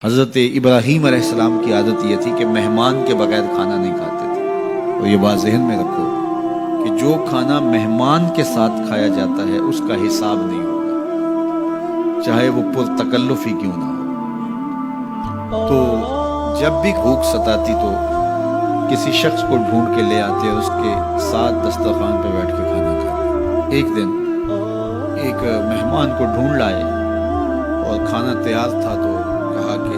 حضرت ابراہیم علیہ السلام کی عادت یہ تھی کہ مہمان کے بغیر کھانا نہیں کھاتے تھے۔ اور یہ بات ذہن میں رکھو کہ جو کھانا مہمان کے ساتھ کھایا جاتا ہے اس کا حساب نہیں ہوگا، چاہے وہ پرتکلف ہی کیوں نہ ہو۔ تو جب بھی بھوک ستاتی تو کسی شخص کو ڈھونڈ کے لے آتے اور اس کے ساتھ دسترخوان پہ بیٹھ کے کھانا کھاتے۔ ایک دن ایک مہمان کو ڈھونڈ لائے اور کھانا تیار تھا تو کہا کہ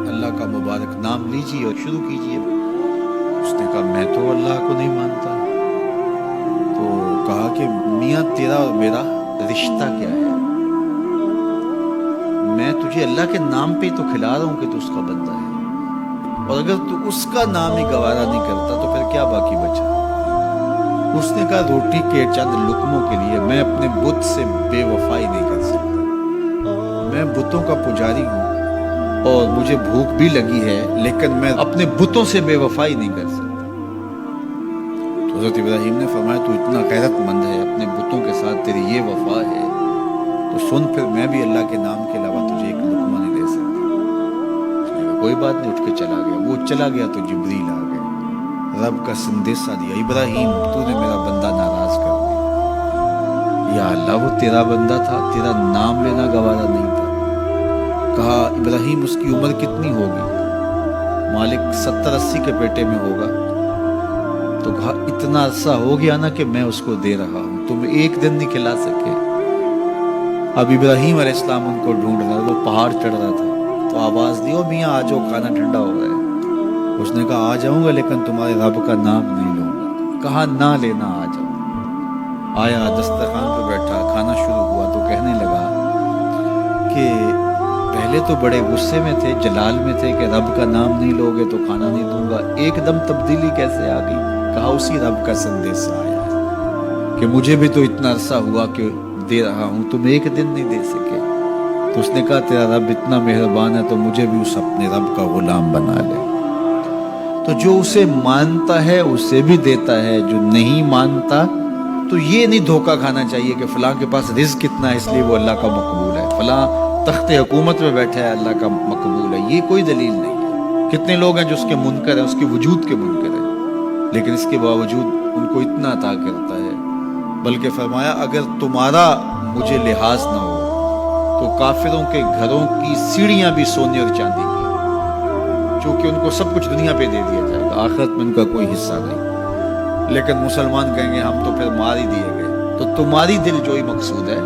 اللہ کا مبارک نام لیجیے اور شروع کیجیے۔ اس نے کہا میں تو اللہ کو نہیں مانتا۔ تو کہا کہ میاں تیرا اور میرا رشتہ کیا ہے؟ میں تجھے اللہ کے نام پہ تو کھلا رہا ہوں کہ تو اس کا بندہ ہے، اور اگر تو اس کا نام ہی گوارا نہیں کرتا تو پھر کیا باقی بچا؟ اس نے کہا روٹی کے چند لقموں کے لیے میں اپنے بت سے بے وفائی نہیں کر سکتا۔ میں بتوں کا پجاری ہوں اور مجھے بھوک بھی لگی ہے، لیکن میں اپنے بتوں سے بے وفائی نہیں کر سکتا۔ تو حضرت ابراہیم نے فرمایا تو اتنا غیرت مند ہے، اپنے بتوں کے ساتھ تیری یہ وفا ہے، تو سن پھر میں بھی اللہ کے نام کے علاوہ تجھے ایک لقمہ نہیں دے سکتا۔ اس نے کہا کوئی بات نہیں، اٹھ کے چلا گیا۔ وہ چلا گیا تو جبریل آ گئے، رب کا سندیسہ دیا، ابراہیم تو نے میرا بندہ ناراض کر دیا۔ یا اللہ وہ تیرا بندہ تھا، تیرا نام لینا گوارا نہیں تھا۔ کہا ابراہیم اس کی عمر کتنی ہوگی؟ مالک 70-80 کے پیٹے میں ہوگا۔ تو کہا اتنا عرصہ ہو گیا نا کہ میں اس کو دے رہا ہوں، تم ایک دن نہیں کھلا سکے۔ اب ابراہیم علیہ السلام ان کو ڈھونڈ رہا، وہ پہاڑ چڑھ رہا تھا تو آواز دی، او میاں آ جاؤ کھانا ٹھنڈا ہو رہا ہے۔ اس نے کہا آ جاؤں گا لیکن تمہارے رب کا نام نہیں لوں گا۔ کہا نہ لینا، آ جاؤ۔ آیا دسترخوان پہ بیٹھا، کھانا شروع ہوا تو کہنے لگا کہ پہلے تو بڑے غصے میں تھے، جلال میں تھے کہ رب کا نام نہیں لو گے تو کھانا نہیں دوں گا، ایک دم تبدیلی کیسے آ گئی؟ کہا اسی رب کا سندیسہ آیا ہے کہ مجھے بھی تو اتنا عرصہ ہوا کہ دے رہا ہوں، تم ایک دن نہیں دے سکے۔ تو اس نے کہا تیرا رب اتنا مہربان ہے تو مجھے بھی اس اپنے رب کا غلام بنا لے۔ تو جو اسے مانتا ہے اسے بھی دیتا ہے، جو نہیں مانتا تو یہ نہیں دھوکہ کھانا چاہیے کہ فلاں کے پاس رزق اتنا ہے اس لیے وہ اللہ کا مقبول ہے، فلاں تخت حکومت میں بیٹھا ہے اللہ کا مقبول ہے، یہ کوئی دلیل نہیں ہے۔ کتنے لوگ ہیں جو اس کے منکر ہیں، اس کے وجود کے منکر ہیں، لیکن اس کے باوجود ان کو اتنا عطا کرتا ہے۔ بلکہ فرمایا اگر تمہارا مجھے لحاظ نہ ہو تو کافروں کے گھروں کی سیڑھیاں بھی سونے اور چاندی کی، چونکہ ان کو سب کچھ دنیا پہ دے دیا جائے گا، آخرت میں ان کا کوئی حصہ نہیں۔ لیکن مسلمان کہیں گے ہم تو پھر مار ہی دیے گئے۔ تو تمہاری دل جوئی مقصود ہے،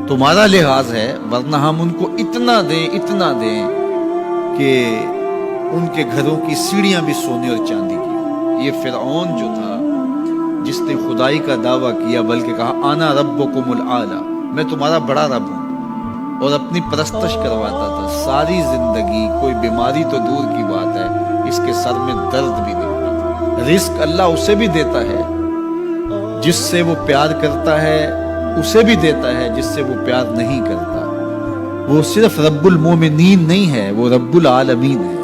تمہارا لحاظ ہے، ورنہ ہم ان کو اتنا دیں کہ ان کے گھروں کی سیڑھیاں بھی سونے اور چاندی کی۔ یہ فرعون جو تھا جس نے خدائی کا دعویٰ کیا، بلکہ کہا انا ربکم الاعلی، میں تمہارا بڑا رب ہوں، اور اپنی پرستش کرواتا تھا ساری زندگی، کوئی بیماری تو دور کی بات ہے اس کے سر میں درد بھی نہیں ہوتا۔ رزق اللہ اسے بھی دیتا ہے جس سے وہ پیار کرتا ہے، اسے بھی دیتا ہے جس سے وہ پیار نہیں کرتا۔ وہ صرف رب المومنین نہیں ہے، وہ رب العالمین ہے۔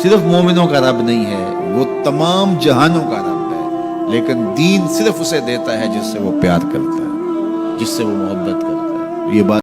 صرف مومنوں کا رب نہیں ہے، وہ تمام جہانوں کا رب ہے، لیکن دین صرف اسے دیتا ہے جس سے وہ پیار کرتا ہے، جس سے وہ محبت کرتا ہے۔ یہ بات